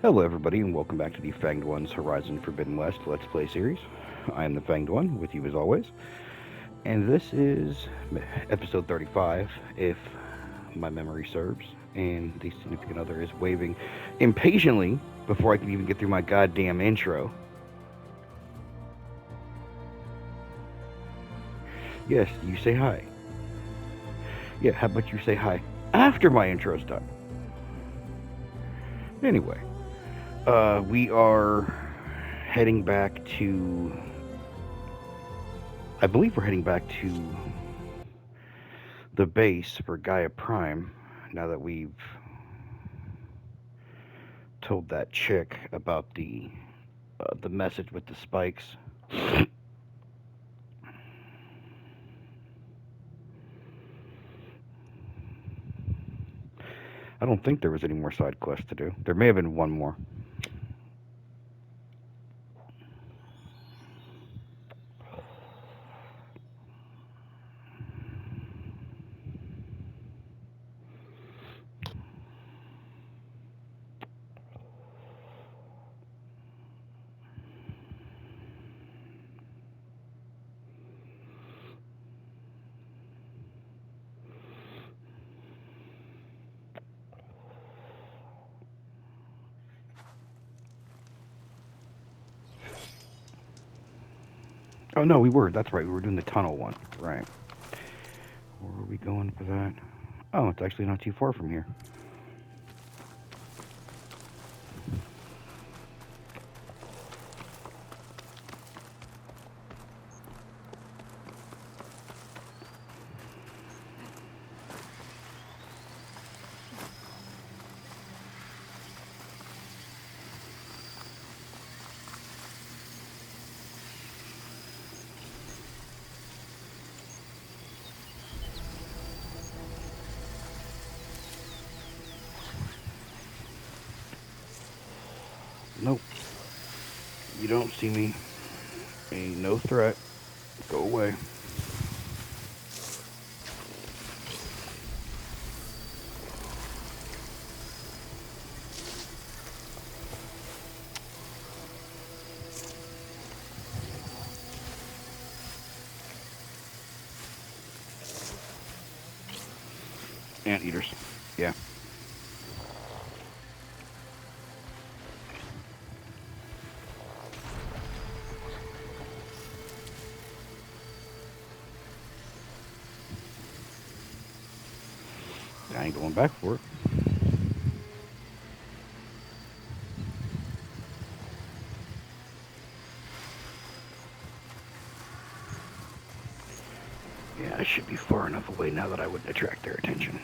Hello, everybody, and welcome back to the Fanged One's Horizon Forbidden West Let's Play series. I am the Fanged One, with you as always, and this is episode 35, if my memory serves, and the significant other is waving impatiently before I can even get through my goddamn intro. Yes, you say hi. Yeah, how about you say hi after my intro's done? Anyway, we are heading back to. I believe we're heading back to the base for Gaia Prime now that we've told that chick about the message with the spikes. I don't think there was any more side quests to do. There may have been one more. Oh no, we were. That's right. We were doing the tunnel one. Right. Where were we going for that? Oh, it's actually not too far from here. Nope. You don't see me. Ain't no threat. Go away. Anteaters. Yeah. I ain't going back for it. Yeah, I should be far enough away now that I wouldn't attract their attention.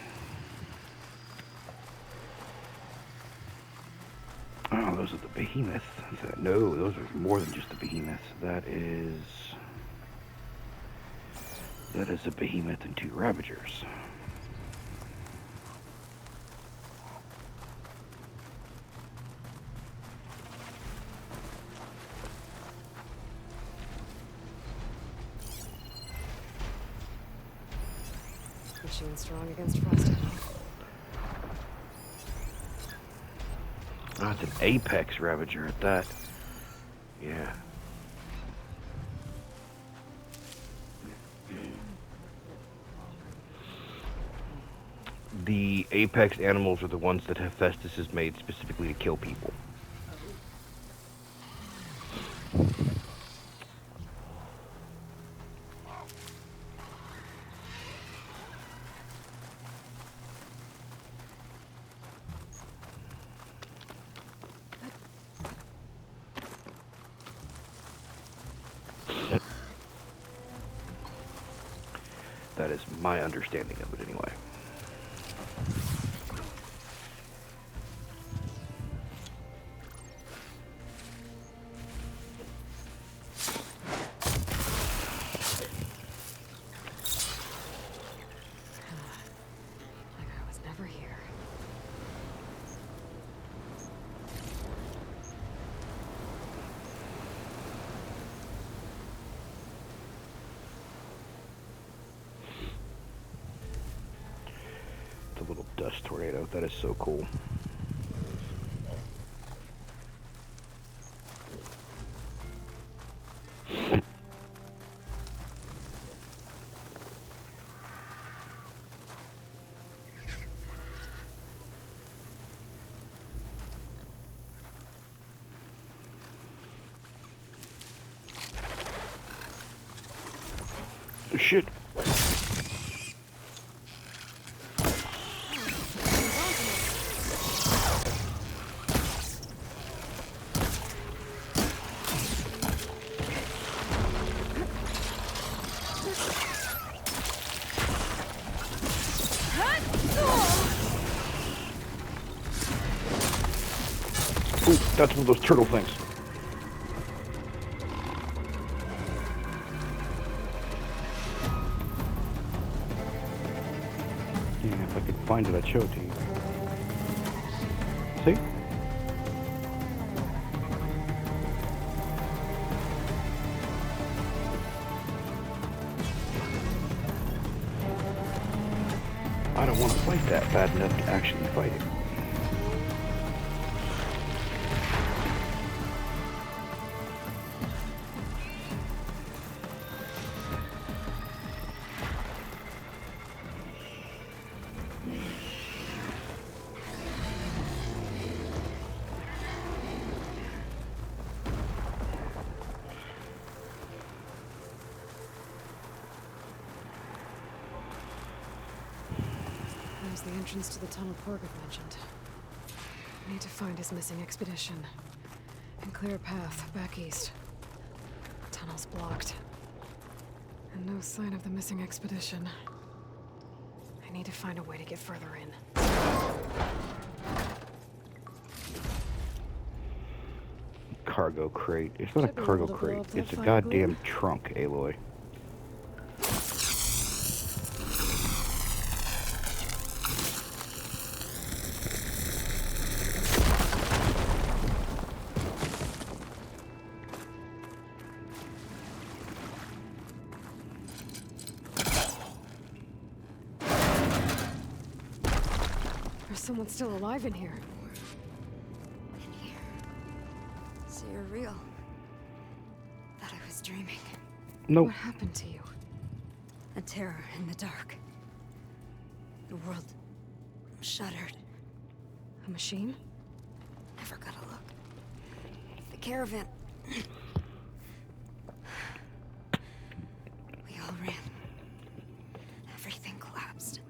Oh, those are the behemoths. No, those are more than just the behemoths. That is a behemoth and two ravagers. Machine strong against frosted. Oh, it's an apex ravager at that. Yeah. The apex animals are the ones that Hephaestus has made specifically to kill people. That is my understanding of it anyway. Like I was never here. The little dust tornado. That is so cool. Ooh, that's one of those turtle things. Yeah, if I could find it, I'd show it to you. See? I don't want to fight that bad enough to actually fight it. There's the entrance to the tunnel Porgov mentioned. I need to find his missing expedition and clear a path back east. Tunnel's blocked. And no sign of the missing expedition. I need to find a way to get further in. Cargo crate. It's not a Should be cargo able to blow crate. up that It's a fire goddamn glue. trunk, Aloy. There's someone still alive in here. In here. So you're real. Thought I was dreaming. Nope. What happened to you? A terror in the dark. The world shuddered. A machine? Never got a look. The caravan. We all ran. Everything collapsed.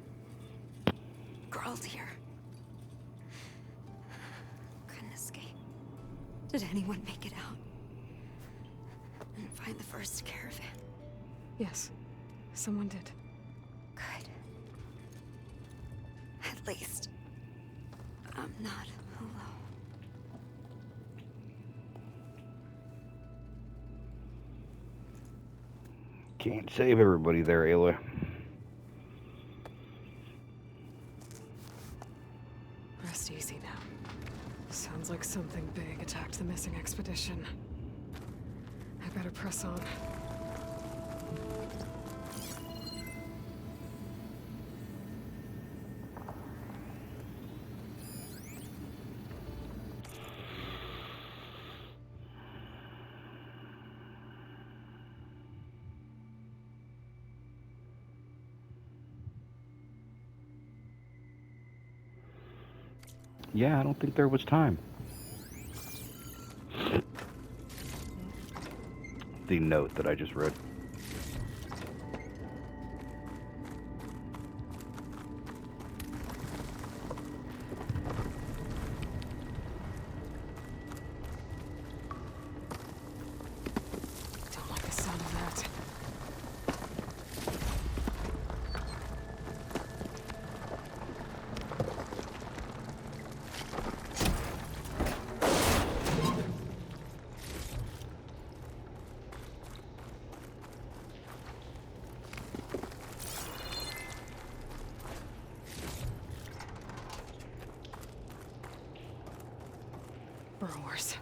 Crawled here. Couldn't escape. Did anyone make it out? And find the first caravan? Yes. Someone did. Good. At least I'm not alone. Can't save everybody there, Aloy. Rest easy now. Sounds like something big attacked the missing expedition. I better press on. Yeah, I don't think there was time. The note that I just read. Don't like the sound of that. Burrowers.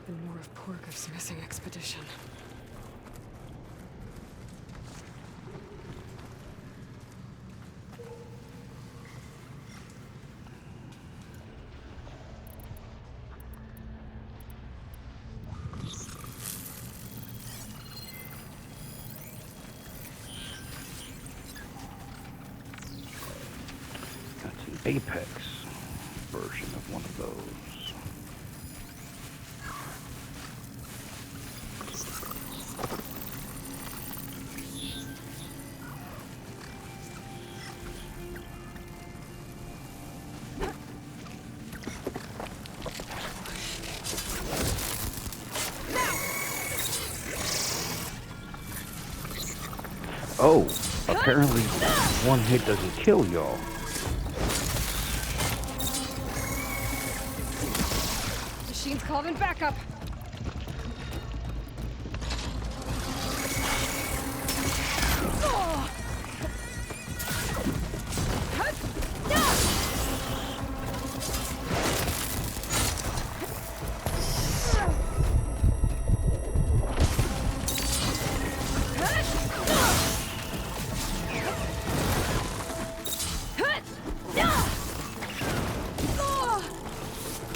And more of Porgov's missing expedition. That's an Apex version of one of those. Oh, apparently one hit doesn't kill y'all. Machine's calling backup. Oh!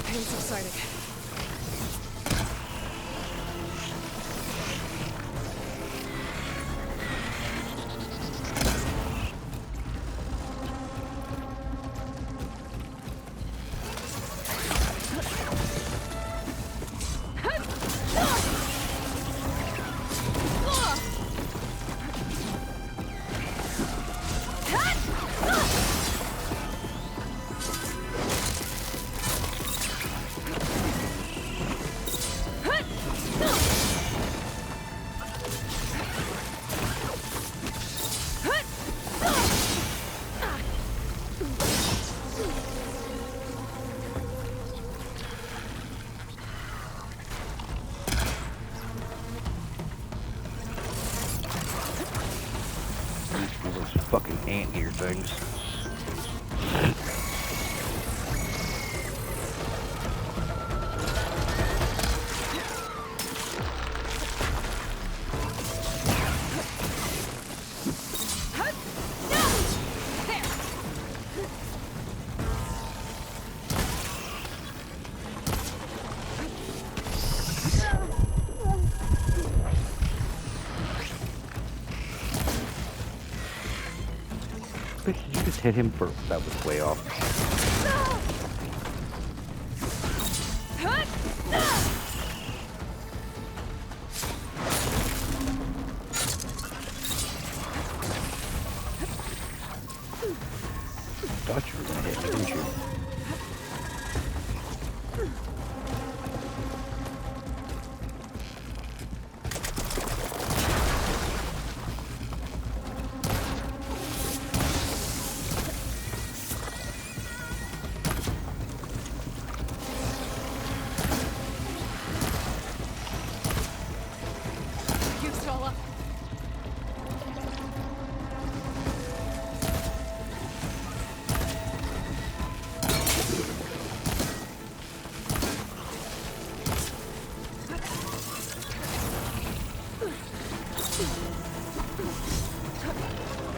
Pain subsiding. Those fucking ant-ear things. Did you just hit him for... That was way off. Thought you were gonna hit me, didn't you?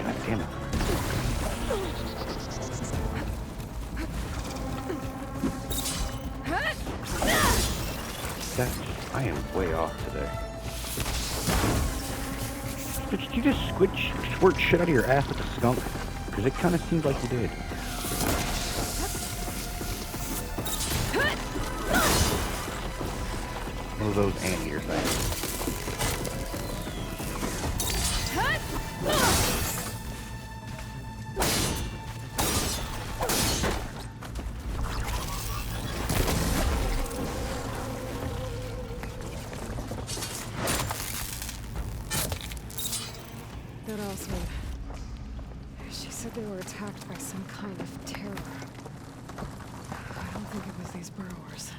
God damn it. I am way off today. Did you just squirt shit out of your ass with a skunk? Because it kind of seemed like you did. One of those ant-ear things. That Osman. She said they were attacked by some kind of terror. I don't think it was these burrowers.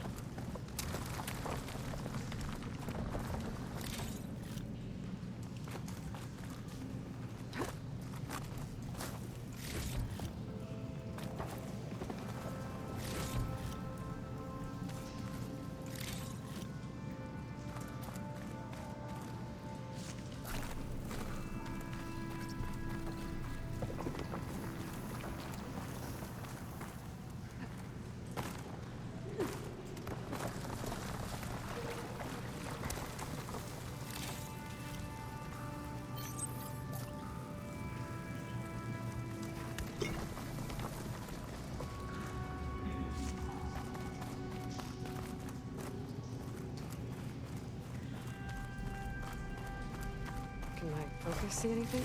Can my focus see anything?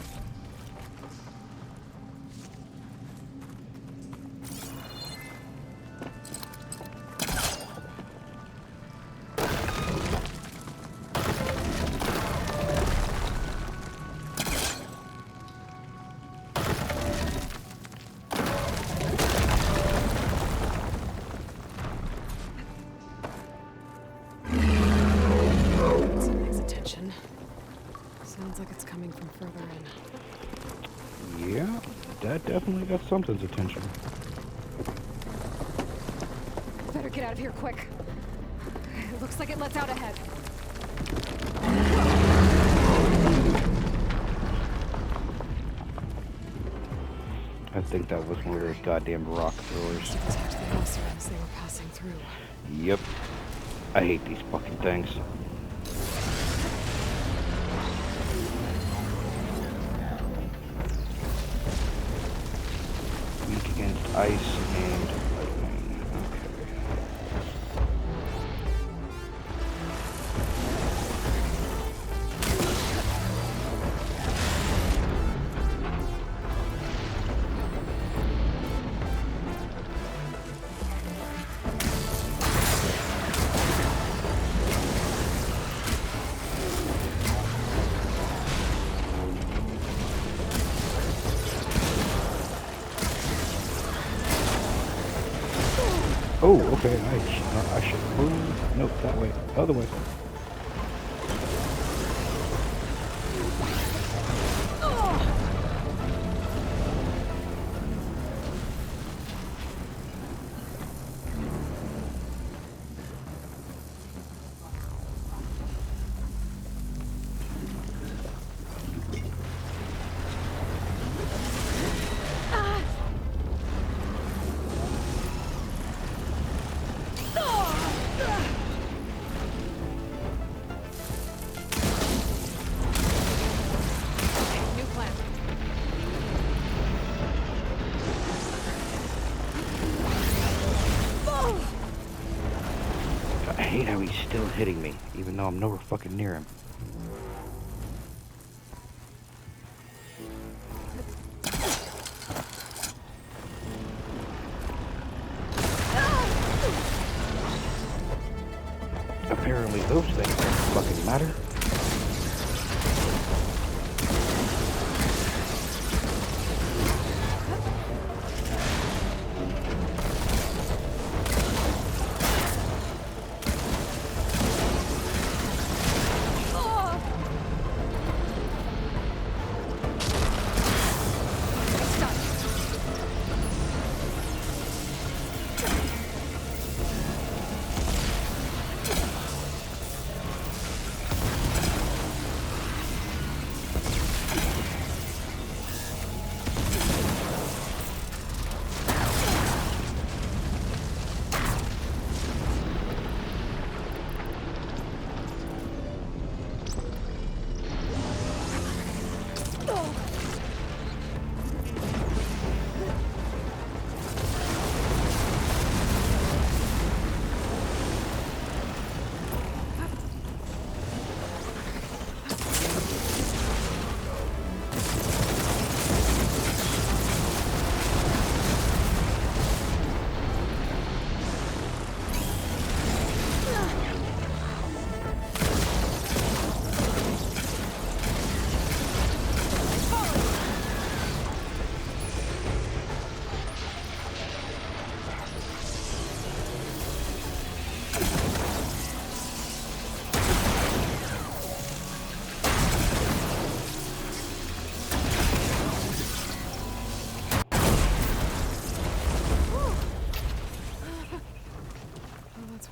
that definitely got something's attention. Better get out of here quick. It looks like it lets out ahead. I think that was one of those goddamn rock throwers. To protect the house as they were passing through. Yep. I hate these fucking things. Weak against ice and lightning. Okay. Oh, okay, I should move. Nope, that way. Other way. New plan. I hate how he's still hitting me, even though I'm nowhere fucking near him. Apparently those things don't fucking matter.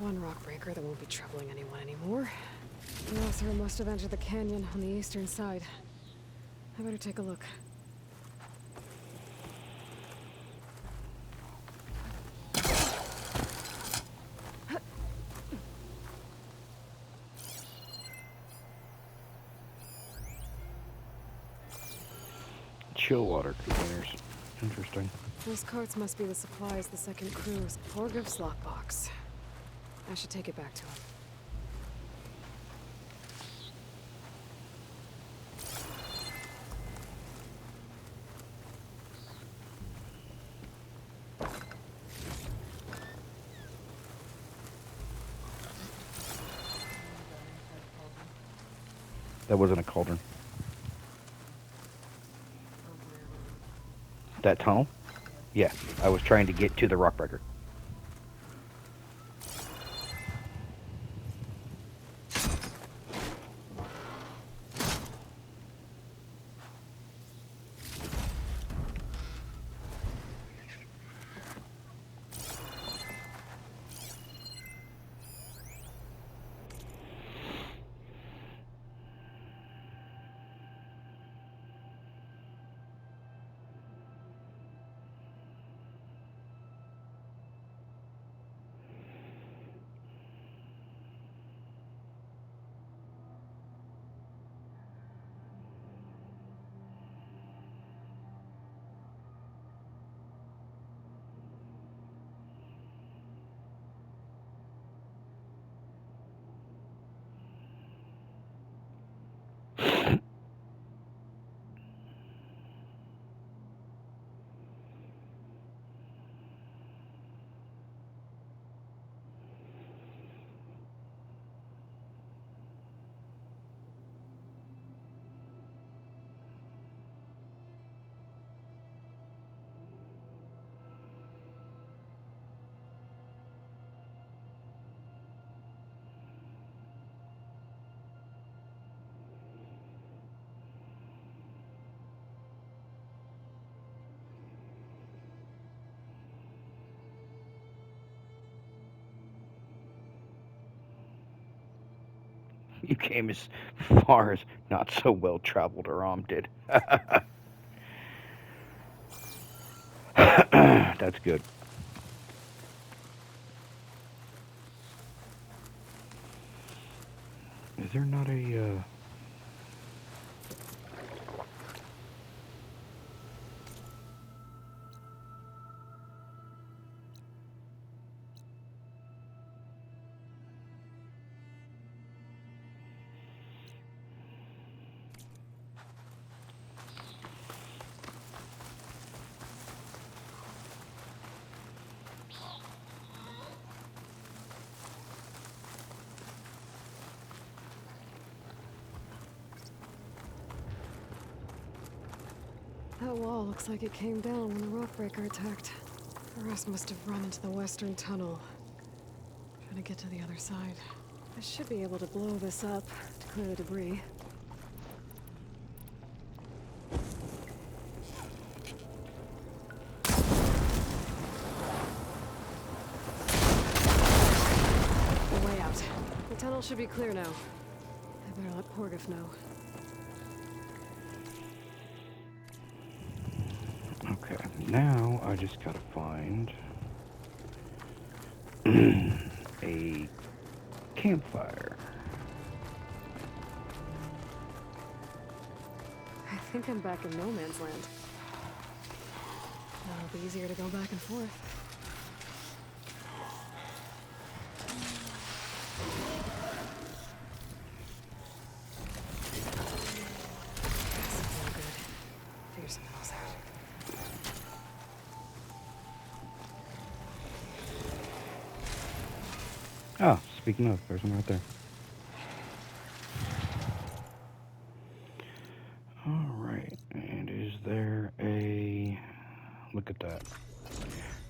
One rock breaker that won't be troubling anyone anymore. The Othra must have entered the canyon on the eastern side. I better take a look. Chill water containers. Interesting. Those carts must be the supplies the second crew's Horgriff's lockbox. I should take it back to him. That wasn't a cauldron. That tunnel? Yeah, I was trying to get to the rock breaker. You came as far as not so well traveled Aram did. That's good. Is there not a, That wall looks like it came down when the rockbreaker attacked. The rest must have run into the western tunnel. Trying to get to the other side. I should be able to blow this up to clear the debris. The way out. The tunnel should be clear now. I better let Porgif know. okay, now I just gotta find a campfire. I think I'm back in no man's land. Now it'll be easier to go back and forth. That's no good. Figure something else out. Ah, speaking of, there's one right there. Alright, and is there a... Look at that.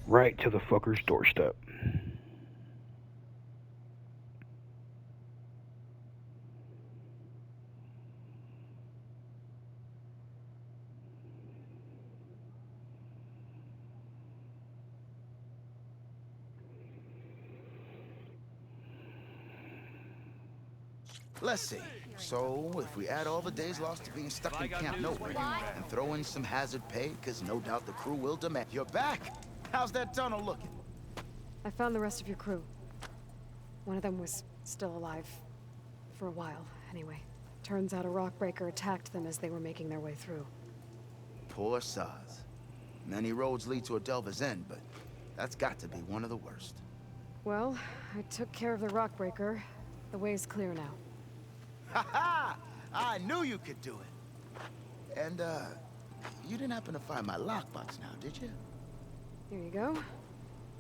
Right to the fucker's doorstep. Let's see. So, if we add all the days lost to being stuck in Camp Nowhere, and throw in some hazard pay, because no doubt the crew will demand... You're back! How's that tunnel looking? I found the rest of your crew. One of them was still alive. For a while, anyway. Turns out a rockbreaker attacked them as they were making their way through. Poor Saz. Many roads lead to a Delver's End, but that's got to be one of the worst. Well, I took care of the rockbreaker. The way's clear now. Ha ha! I knew you could do it! And, you didn't happen to find my lockbox now, did you? Here you go.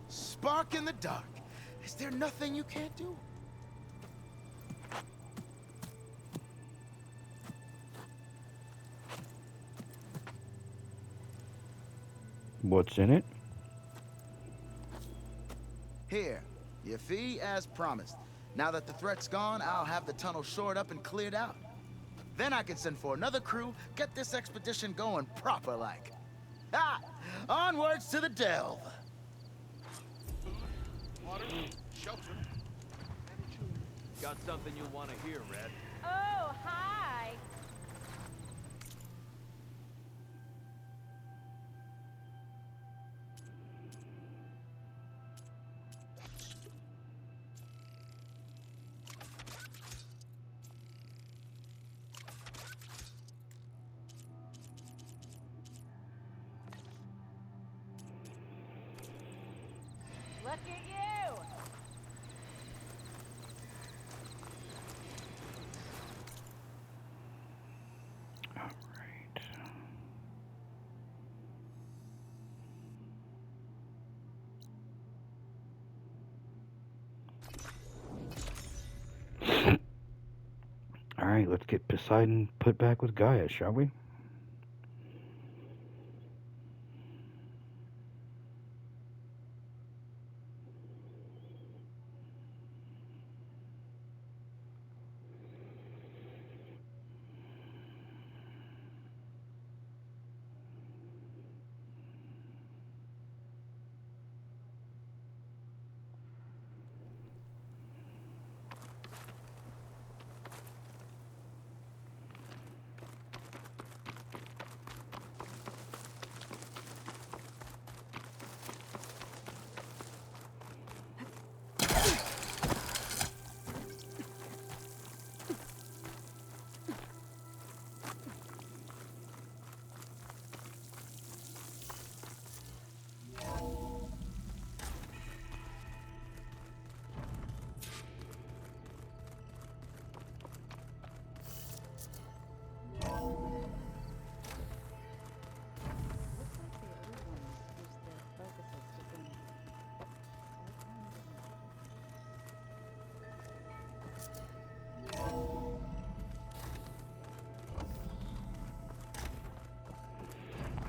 Spark in the dark. Is there nothing you can't do? What's in it? Here, your fee as promised. Now that the threat's gone, I'll have the tunnel shored up and cleared out. Then I can send for another crew, get this expedition going proper-like. Ah! Onwards to the delve! Water, shelter. Got something you'll want to hear, Red. Oh, hi. Look at you. Alright. Alright, let's get Poseidon put back with Gaia, shall we?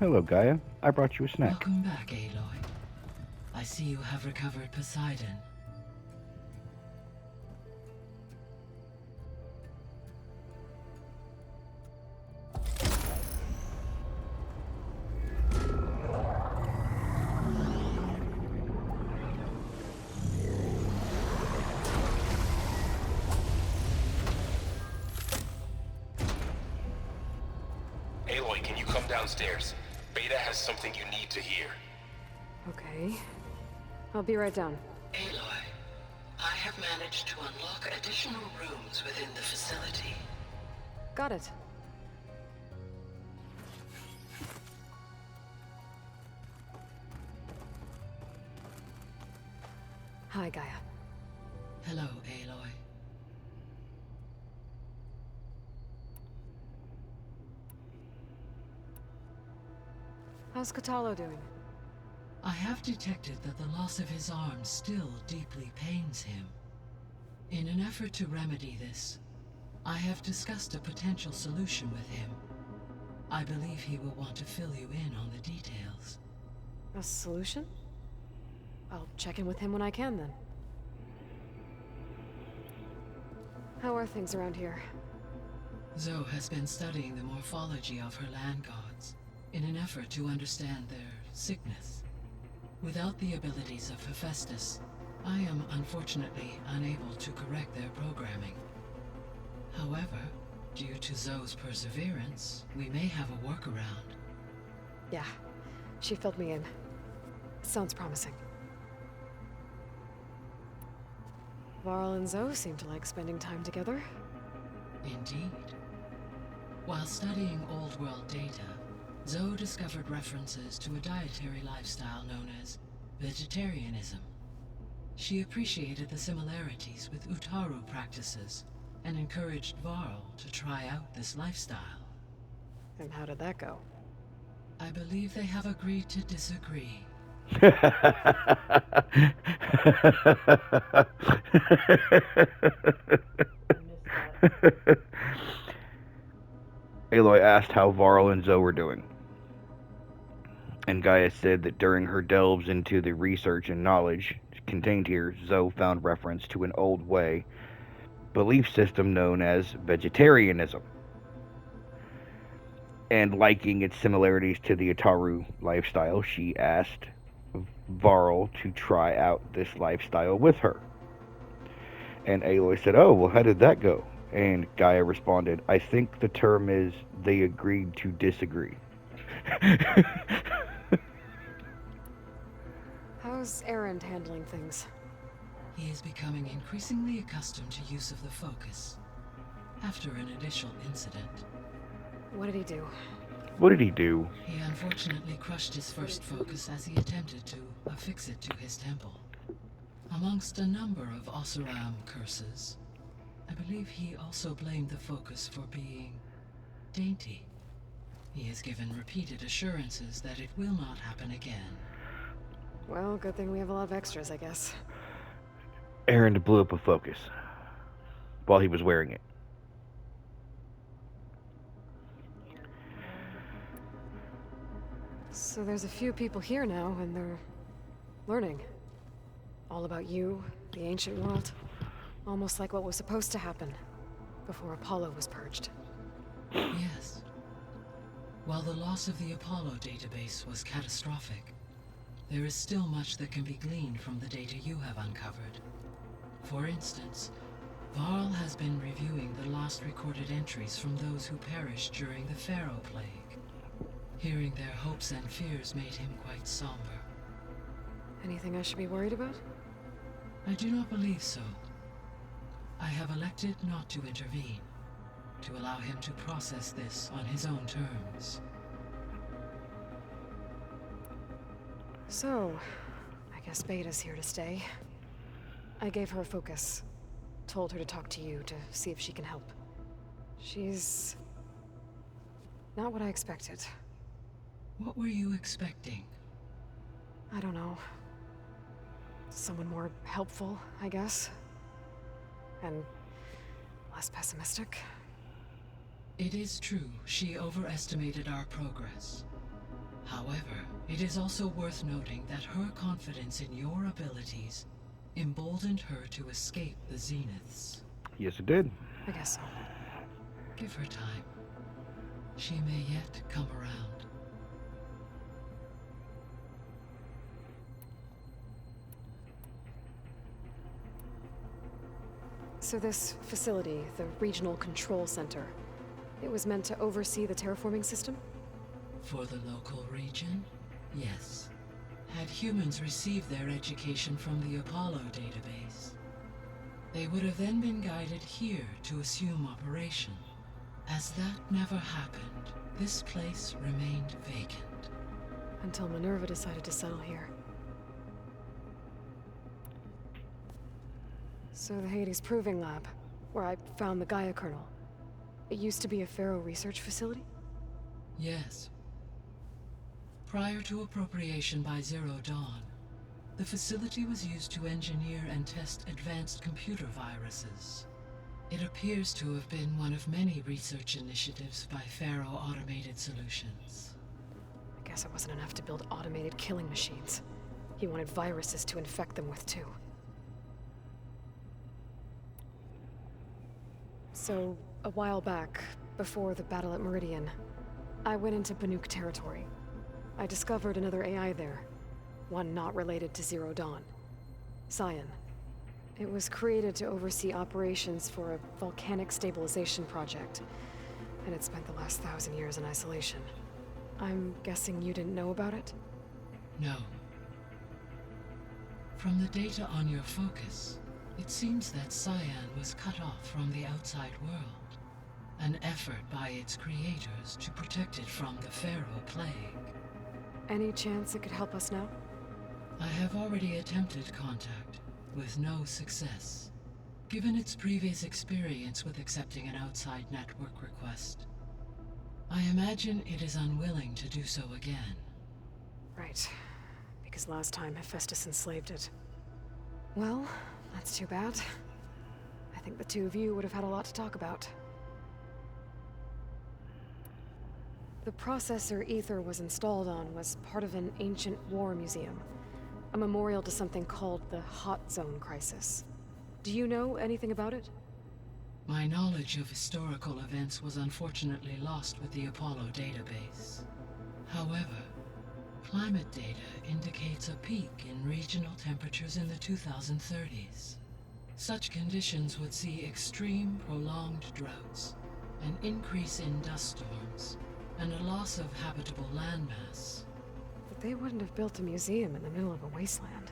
Hello, Gaia. I brought you a snack. Welcome back, Aloy. I see you have recovered Poseidon. Aloy, can you come downstairs? Beta has something you need to hear. Okay. I'll be right down. Aloy, I have managed to unlock additional rooms within the facility. Got it. Hi, Gaia. Hello, Aloy. How's Kotallo doing? I have detected that the loss of his arm still deeply pains him. In an effort to remedy this, I have discussed a potential solution with him. I believe he will want to fill you in on the details. A solution? I'll check in with him when I can, then. How are things around here? Zoe has been studying the morphology of her land gods in an effort to understand their sickness. Without the abilities of Hephaestus, I am unfortunately unable to correct their programming. However, due to Zoe's perseverance, we may have a workaround. Yeah, she filled me in. Sounds promising. Varl and Zoe seem to like spending time together. Indeed. While studying old world data, Zoe discovered references to a dietary lifestyle known as vegetarianism. She appreciated the similarities with Utaru practices and encouraged Varl to try out this lifestyle. And how did that go? I believe they have agreed to disagree. Aloy asked how Varl and Zoe were doing. And Gaia said that during her delves into the research and knowledge contained here, Zoe found reference to an old belief system known as vegetarianism. And liking its similarities to the Utaru lifestyle, she asked Varl to try out this lifestyle with her. And Aloy said, "Oh, well, how did that go?" And Gaia responded, "I think the term is they agreed to disagree." How's Erend handling things? He is becoming increasingly accustomed to use of the focus after an initial incident. What did he do? What did he do? He unfortunately crushed his first focus as he attempted to affix it to his temple. Amongst a number of Oseram curses, I believe he also blamed the focus for being dainty. He has given repeated assurances that it will not happen again. Well, good thing we have a lot of extras, I guess. Erend blew up a focus while he was wearing it. So there's a few people here now, and they're learning. All about you, the ancient world. Almost like what was supposed to happen before Apollo was purged. Yes. While the loss of the Apollo database was catastrophic, there is still much that can be gleaned from the data you have uncovered. For instance, Varl has been reviewing the last recorded entries from those who perished during the Pharaoh Plague. Hearing their hopes and fears made him quite somber. Anything I should be worried about? I do not believe so. I have elected not to intervene, to allow him to process this on his own terms. So, I guess Beta's here to stay. I gave her a focus. Told her to talk to you to see if she can help. She's not what I expected. What were you expecting? I don't know. Someone more helpful, I guess. And less pessimistic. It is true she overestimated our progress. However, it is also worth noting that her confidence in your abilities emboldened her to escape the Zeniths. Yes, it did. I guess so. Give her time. She may yet come around. So this facility, the Regional Control Center, it was meant to oversee the terraforming system? For the local region, yes. Had humans received their education from the Apollo database, they would have then been guided here to assume operation. As that never happened, this place remained vacant. Until Minerva decided to settle here. So the Hades Proving Lab, where I found the Gaia kernel, it used to be a Pharaoh research facility? Yes. Prior to appropriation by Zero Dawn, the facility was used to engineer and test advanced computer viruses. It appears to have been one of many research initiatives by Pharaoh Automated Solutions. I guess it wasn't enough to build automated killing machines. He wanted viruses to infect them with too. So, a while back, before the battle at Meridian, I went into Banuk territory. I discovered another AI there, one not related to Zero Dawn. Cyan. It was created to oversee operations for a volcanic stabilization project, and it spent the last 1,000 years in isolation. I'm guessing you didn't know about it? No. From the data on your focus, it seems that Cyan was cut off from the outside world, an effort by its creators to protect it from the Pharaoh plague. Any chance it could help us now? I have already attempted contact, with no success. Given its previous experience with accepting an outside network request, I imagine it is unwilling to do so again. Right. Because last time Hephaestus enslaved it. Well, that's too bad. I think the two of you would have had a lot to talk about. The processor Ether was installed on was part of an ancient war museum. A memorial to something called the Hot Zone Crisis. Do you know anything about it? My knowledge of historical events was unfortunately lost with the Apollo database. However, climate data indicates a peak in regional temperatures in the 2030s. Such conditions would see extreme, prolonged droughts, an increase in dust storms, and a loss of habitable landmass. But they wouldn't have built a museum in the middle of a wasteland.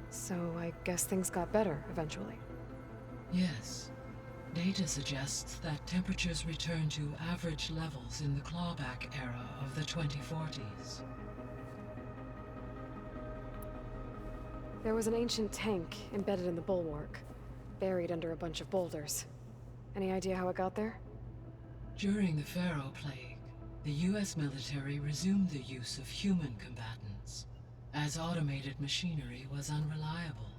So I guess things got better eventually. Yes. Data suggests that temperatures returned to average levels in the clawback era of the 2040s. There was an ancient tank embedded in the bulwark, buried under a bunch of boulders. Any idea how it got there? During the Pharaoh plague, the US military resumed the use of human combatants, as automated machinery was unreliable.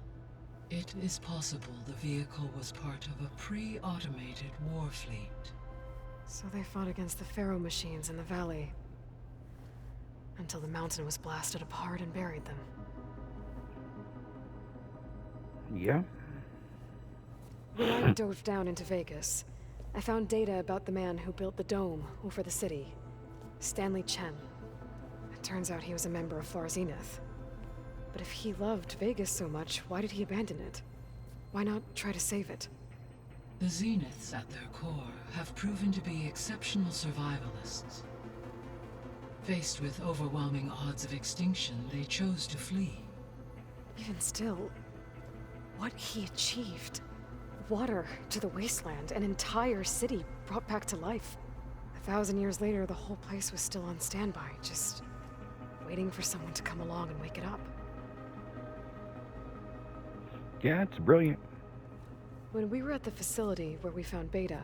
It is possible the vehicle was part of a pre-automated war fleet. So they fought against the Pharaoh machines in the valley, until the mountain was blasted apart and buried them. Yeah. When I dove down into Vegas, I found data about the man who built the dome over the city, Stanley Chen. It turns out he was a member of Far Zenith. But if he loved Vegas so much, why did he abandon it? Why not try to save it? The Zeniths at their core have proven to be exceptional survivalists. Faced with overwhelming odds of extinction, they chose to flee. Even still, what he achieved. Water to the wasteland, an entire city brought back to life. 1,000 years later, the whole place was still on standby, just waiting for someone to come along and wake it up. Yeah, it's brilliant. When we were at the facility where we found Beta,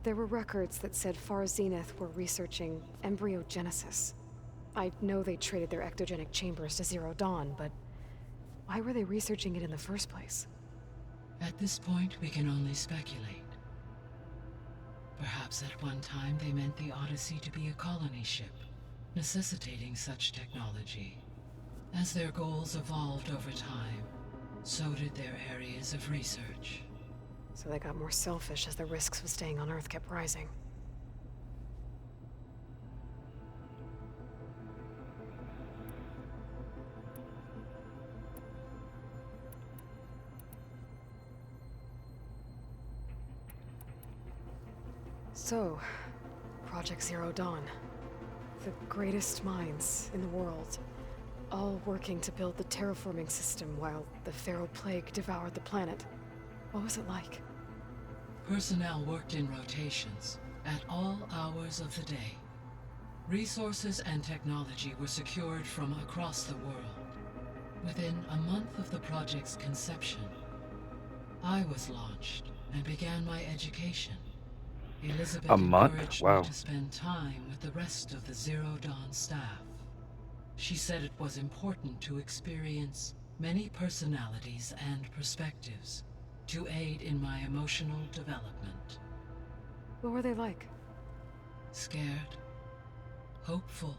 there were records that said Far Zenith were researching embryogenesis. I know they traded their ectogenic chambers to Zero Dawn, but why were they researching it in the first place? At this point, we can only speculate. Perhaps at one time they meant the Odyssey to be a colony ship, necessitating such technology. As their goals evolved over time, so did their areas of research. So they got more selfish as the risks of staying on Earth kept rising. So, Project Zero Dawn. The greatest minds in the world, all working to build the terraforming system while the Pharaoh Plague devoured the planet. What was it like? Personnel worked in rotations at all hours of the day. Resources and technology were secured from across the world. Within a month of the project's conception, I was launched and began my education. Elizabeth A month? encouraged Wow. me to spend time with the rest of the Zero Dawn staff. She said it was important to experience many personalities and perspectives to aid in my emotional development. What were they like? Scared, hopeful,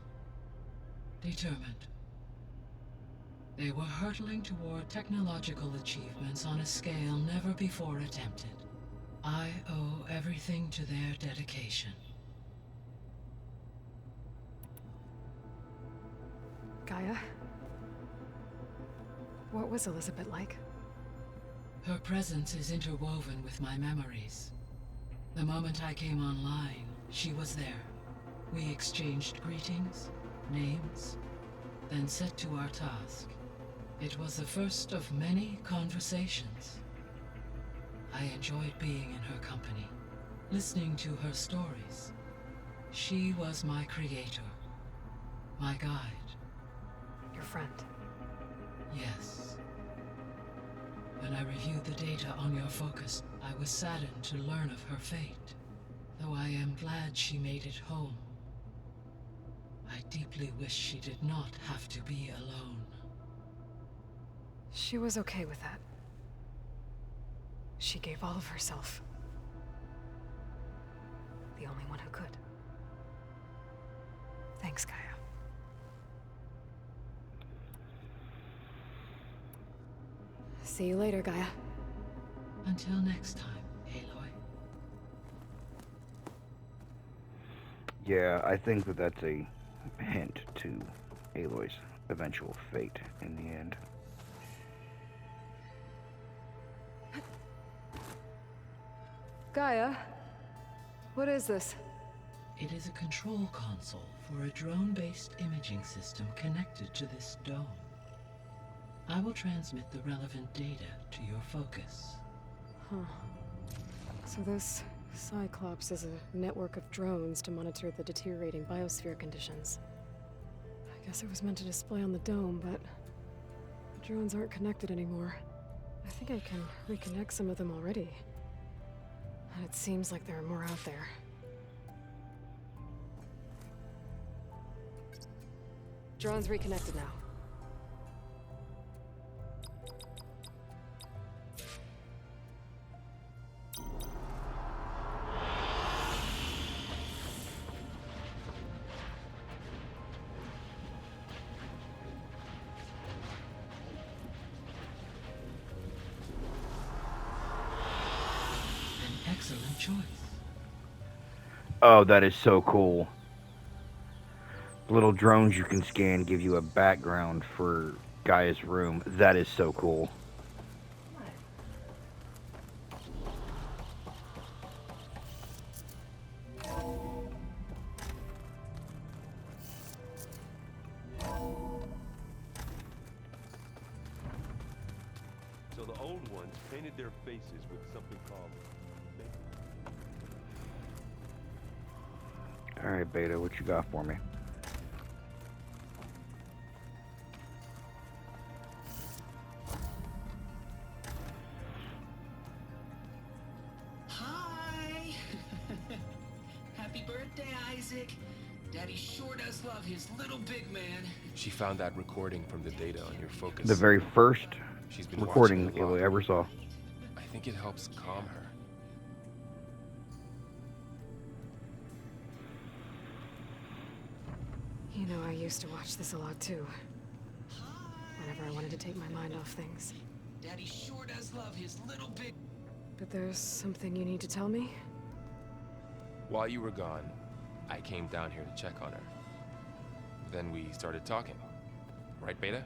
determined. They were hurtling toward technological achievements on a scale never before attempted. I owe everything to their dedication. Gaia? What was Elizabeth like? Her presence is interwoven with my memories. The moment I came online, she was there. We exchanged greetings, names, then set to our task. It was the first of many conversations. I enjoyed being in her company, listening to her stories. She was my creator, my guide. Your friend. Yes. When I reviewed the data on your focus, I was saddened to learn of her fate, though I am glad she made it home. I deeply wish she did not have to be alone. She was okay with that. She gave all of herself. The only one who could. Thanks, Gaia. See you later, Gaia. Until next time, Aloy. Yeah, I think that that's a hint to Aloy's eventual fate in the end. Gaia? What is this? It is a control console for a drone-based imaging system connected to this dome. I will transmit the relevant data to your focus. Huh. So this Cyclops is a network of drones to monitor the deteriorating biosphere conditions. I guess it was meant to display on the dome, but the drones aren't connected anymore. I think I can reconnect some of them already. And it seems like there are more out there. Drones reconnected now. An excellent choice. Oh, that is so cool. Little drones you can scan give you a background for Gaia's room. That is so cool. So the old ones painted their faces with something called... Alright, Beta, what you got for me? Hi! Happy birthday, Isaac. Daddy sure does love his little big man. She found that recording from the data on your focus. The very first She's been recording watching a lot. Aloy ever saw. I think it helps calm her. You know, I used to watch this a lot too. Whenever I wanted to take my mind off things. Daddy sure does love his little bit. But there's something you need to tell me? While you were gone, I came down here to check on her. Then we started talking. Right, Beta?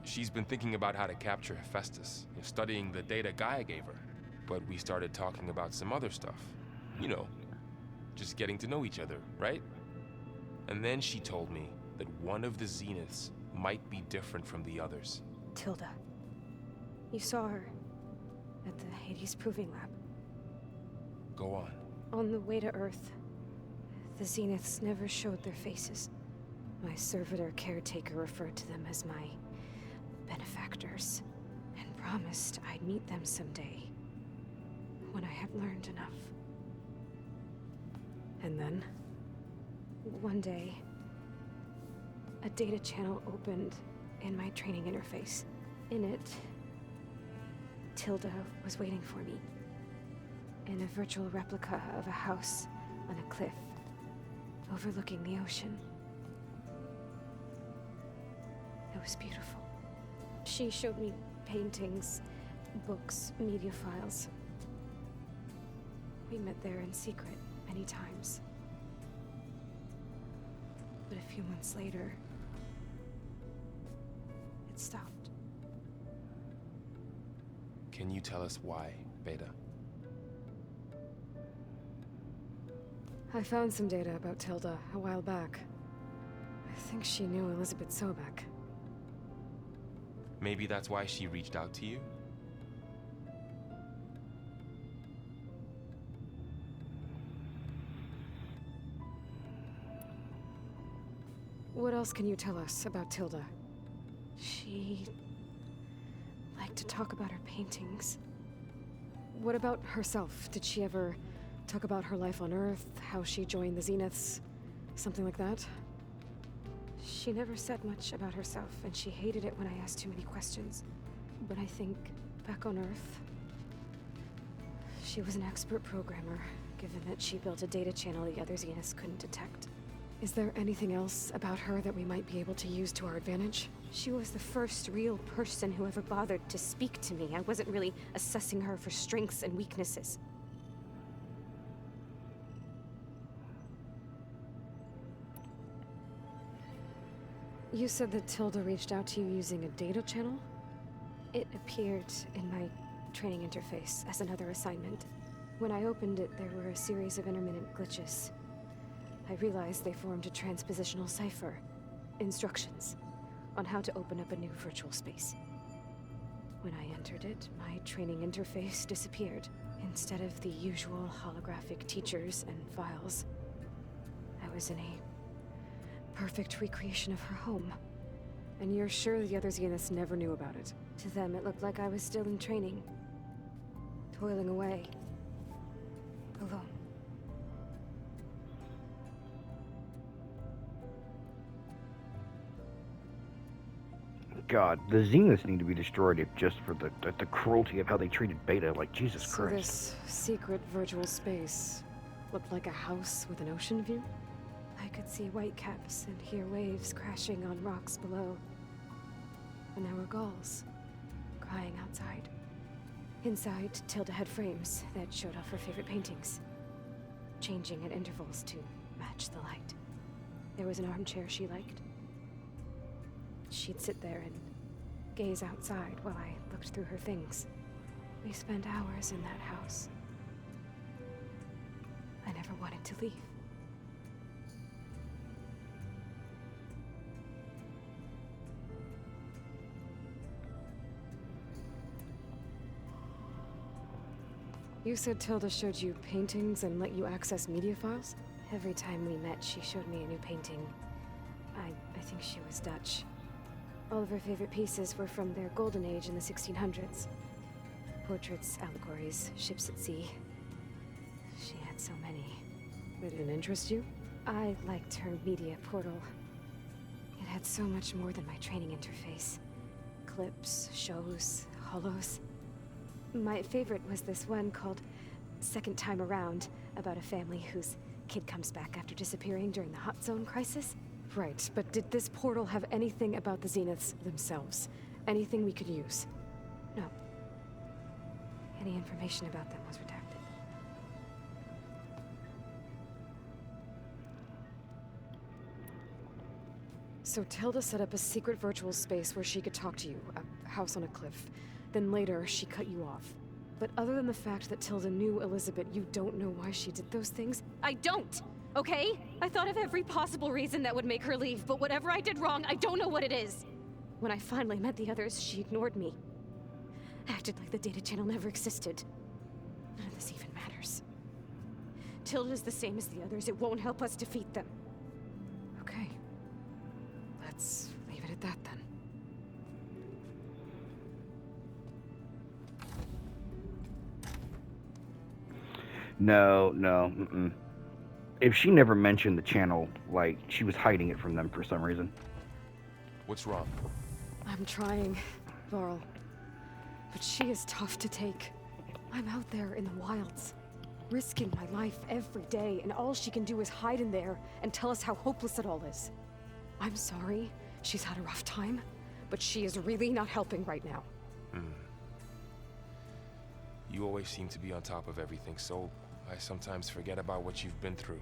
She's been thinking about how to capture Hephaestus, studying the data Gaia gave her. But we started talking about some other stuff. You know, just getting to know each other, right? And then she told me that one of the Zeniths might be different from the others. Tilda. You saw her at the Hades Proving Lab. Go on. On the way to Earth, the Zeniths never showed their faces. My servitor caretaker referred to them as my benefactors, and promised I'd meet them someday, when I had learned enough. And then? One day, a data channel opened in my training interface. In it, Tilda was waiting for me, in a virtual replica of a house on a cliff, overlooking the ocean. It was beautiful. She showed me paintings, books, media files. We met there in secret many times. But a few months later, it stopped. Can you tell us why, Beta? I found some data about Tilda a while back. I think she knew Elizabeth Sobek. Maybe that's why she reached out to you? What else can you tell us about Tilda? She liked to talk about her paintings. What about herself? Did she ever talk about her life on Earth, how she joined the Zeniths, something like that? She never said much about herself, and she hated it when I asked too many questions. But I think, back on Earth, she was an expert programmer, given that she built a data channel the other Zeniths couldn't detect. Is there anything else about her that we might be able to use to our advantage? She was the first real person who ever bothered to speak to me. I wasn't really assessing her for strengths and weaknesses. You said that Tilda reached out to you using a data channel? It appeared in my training interface as another assignment. When I opened it, there were a series of intermittent glitches. I realized they formed a transpositional cipher. Instructions on how to open up a new virtual space. When I entered it, my training interface disappeared. Instead of the usual holographic teachers and files, I was in a perfect recreation of her home. And you're sure the other Zeniths never knew about it? To them, it looked like I was still in training, toiling away, alone. God, the Zeniths need to be destroyed if just for the cruelty of how they treated Beta. Like, Jesus So Christ. this secret virtual space looked like a house with an ocean view? I could see whitecaps and hear waves crashing on rocks below. And there were gulls crying outside. Inside, Tilda had frames that showed off her favorite paintings, changing at intervals to match the light. There was an armchair she liked. She'd sit there and gaze outside while I looked through her things. We spent hours in that house. I never wanted to leave. You said Tilda showed you paintings and let you access media files? Every time we met, she showed me a new painting. I think she was Dutch. All of her favorite pieces were from their golden age in the 1600s. Portraits, allegories, ships at sea. She had so many. They didn't interest you? I liked her media portal. It had so much more than my training interface. Clips, shows, holos. My favorite was this one called Second Time Around, about a family whose kid comes back after disappearing during the Hot Zone crisis. Right, but did this portal have anything about the Zeniths themselves? Anything we could use? No. Any information about them was redacted. So Tilda set up a secret virtual space where she could talk to you, a house on a cliff. Then later, she cut you off. But other than the fact that Tilda knew Elizabeth, you don't know why she did those things? I don't! Okay? I thought of every possible reason that would make her leave, but whatever I did wrong, I don't know what it is. When I finally met the others, she ignored me. Acted like the data channel never existed. None of this even matters. Tilda's the same as the others. It won't help us defeat them. Okay. Let's leave it at that then. No, no, mm-mm. If she never mentioned the channel, like, she was hiding it from them for some reason. What's wrong? I'm trying, Varl. But she is tough to take. I'm out there in the wilds, risking my life every day, and all she can do is hide in there and tell us how hopeless it all is. I'm sorry, she's had a rough time, but she is really not helping right now. You always seem to be on top of everything, so I sometimes forget about what you've been through.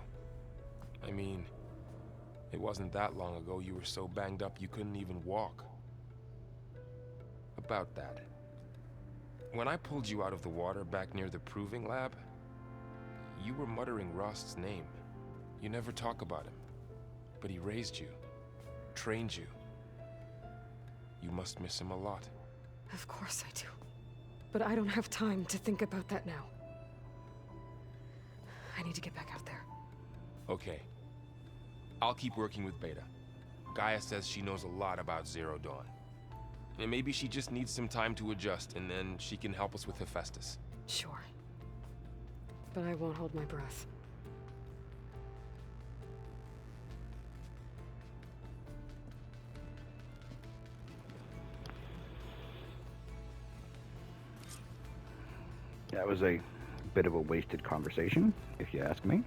I mean, it wasn't that long ago you were so banged up you couldn't even walk. About that. When I pulled you out of the water back near the proving lab, you were muttering Rost's name. You never talk about him. But he raised you, trained you. You must miss him a lot. Of course I do. But I don't have time to think about that now. I need to get back out there. Okay. I'll keep working with Beta. Gaia says she knows a lot about Zero Dawn. And maybe she just needs some time to adjust, and then she can help us with Hephaestus. Sure. But I won't hold my breath. That was a bit of a wasted conversation, if you ask me.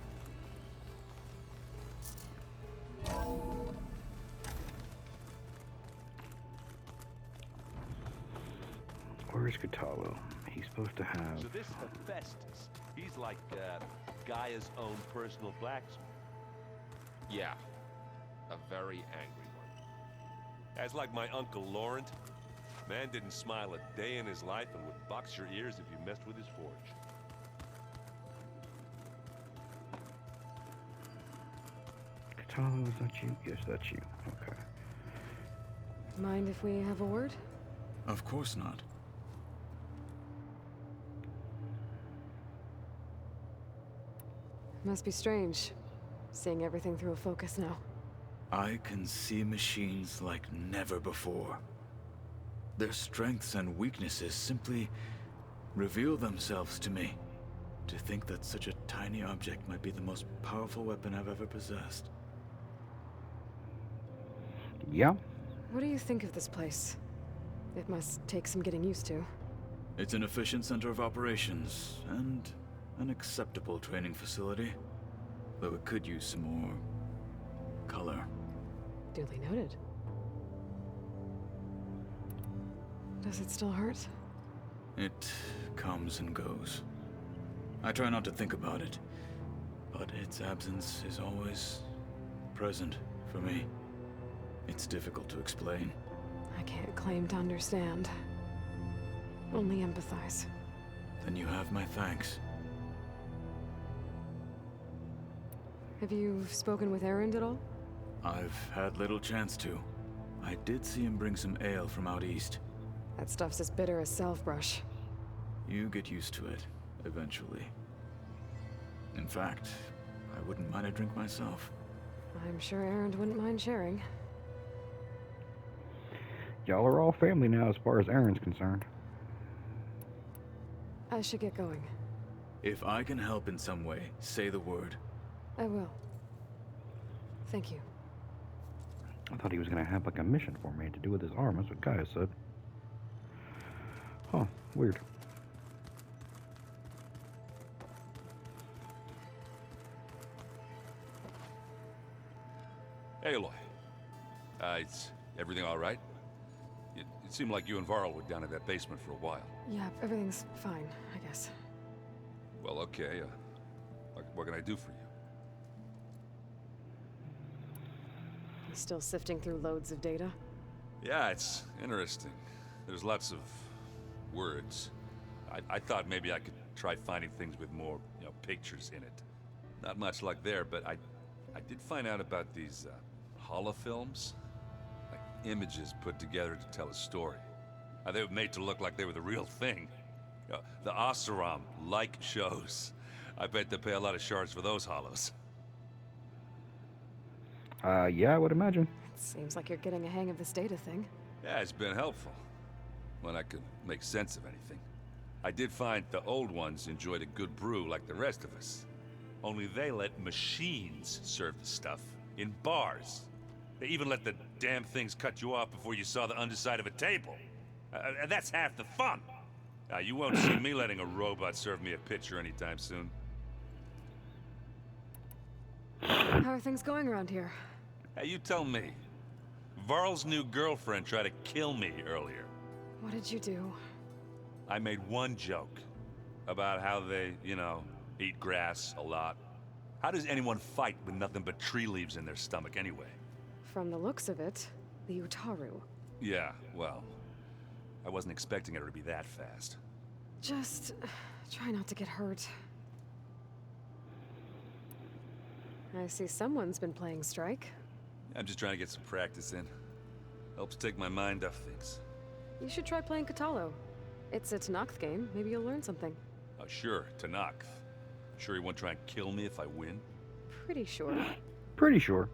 Where's Katalo? He's supposed to have... So this Hephaestus, he's like Gaia's own personal blacksmith. Yeah. A very angry one. That's like my Uncle Laurent. Man didn't smile a day in his life and would box your ears if you messed with his forge. Katalo, is that you? Yes, that's you. Okay. Mind if we have a word? Of course not. Must be strange, seeing everything through a focus now. I can see machines like never before. Their strengths and weaknesses simply reveal themselves to me. To think that such a tiny object might be the most powerful weapon I've ever possessed. Yeah. What do you think of this place? It must take some getting used to. It's an efficient center of operations, and an acceptable training facility. Though it could use some more... color. Duly noted. Does it still hurt? It comes and goes. I try not to think about it, but its absence is always present for me. It's difficult to explain. I can't claim to understand. Only empathize. Then you have my thanks. Have you spoken with Erend at all? I've had little chance to. I did see him bring some ale from out east. That stuff's as bitter as self-brush. You get used to it, eventually. In fact, I wouldn't mind a drink myself. I'm sure Erend wouldn't mind sharing. Y'all are all family now as far as Aaron's concerned. I should get going. If I can help in some way, say the word. I will. Thank you. I thought he was going to have like a mission for me to do with his arm. That's what Gaia said. Huh, weird. Aloy, Is everything all right? It seemed like you and Varl were down in that basement for a while. Yeah, everything's fine, I guess. Well, okay. What can I do for you? You still sifting through loads of data? Yeah, it's interesting. There's lots of words. I thought maybe I could try finding things with more, pictures in it. Not much luck there, but I did find out about these holofilms. Like images put together to tell a story. They were made to look like they were the real thing. The Oseram-like shows. I bet they pay a lot of shards for those hollows. Yeah, I would imagine. Seems like you're getting a hang of this data thing. Yeah, it's been helpful. When I could make sense of anything. I did find the old ones enjoyed a good brew like the rest of us. Only they let machines serve the stuff in bars. They even let the damn things cut you off before you saw the underside of a table. And that's half the fun. You won't see me letting a robot serve me a pitcher anytime soon. How are things going around here? Hey, you tell me. Varl's new girlfriend tried to kill me earlier. What did you do? I made one joke about how they, eat grass a lot. How does anyone fight with nothing but tree leaves in their stomach anyway? From the looks of it, the Utaru. Yeah, well, I wasn't expecting her to be that fast. Just try not to get hurt. I see someone's been playing Strike. I'm just trying to get some practice in. Helps take my mind off things. You should try playing Katalo. It's a Tanakh game. Maybe you'll learn something. Oh, sure, Tanakh. Sure he won't try and kill me if I win? Pretty sure. Pretty sure.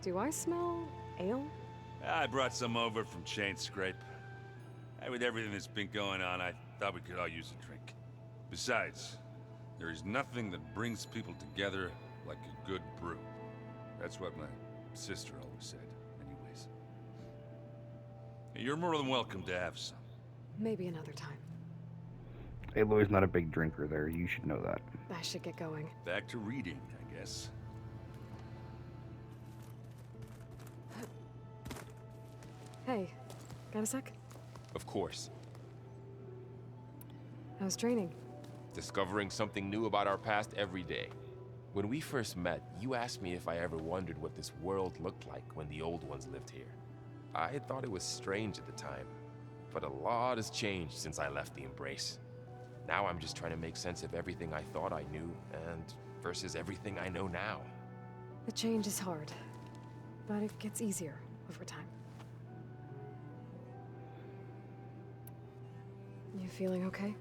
Do I smell ale? I brought some over from Chain Scrape. With everything that's been going on, I thought we could all use a drink. Besides, there is nothing that brings people together like a good brew. That's what my sister always said, anyways. You're more than welcome to have some. Maybe another time. Aloy's not a big drinker there. You should know that. I should get going. Back to reading, I guess. Hey, got a sec? Of course. How's training? Discovering something new about our past every day. When we first met, you asked me if I ever wondered what this world looked like when the old ones lived here. I thought it was strange at the time, but a lot has changed since I left the Embrace. Now I'm just trying to make sense of everything I thought I knew and versus everything I know now. The change is hard, but it gets easier over time. You feeling okay?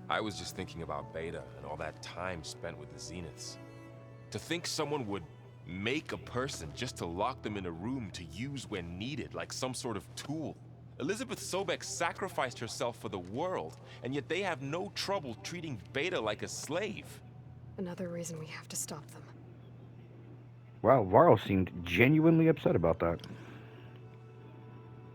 I was just thinking about Beta and all that time spent with the Zeniths. To think someone would make a person just to lock them in a room to use when needed, like some sort of tool. Elizabeth Sobek sacrificed herself for the world, and yet they have no trouble treating Beta like a slave. Another reason we have to stop them. Wow, Varl seemed genuinely upset about that.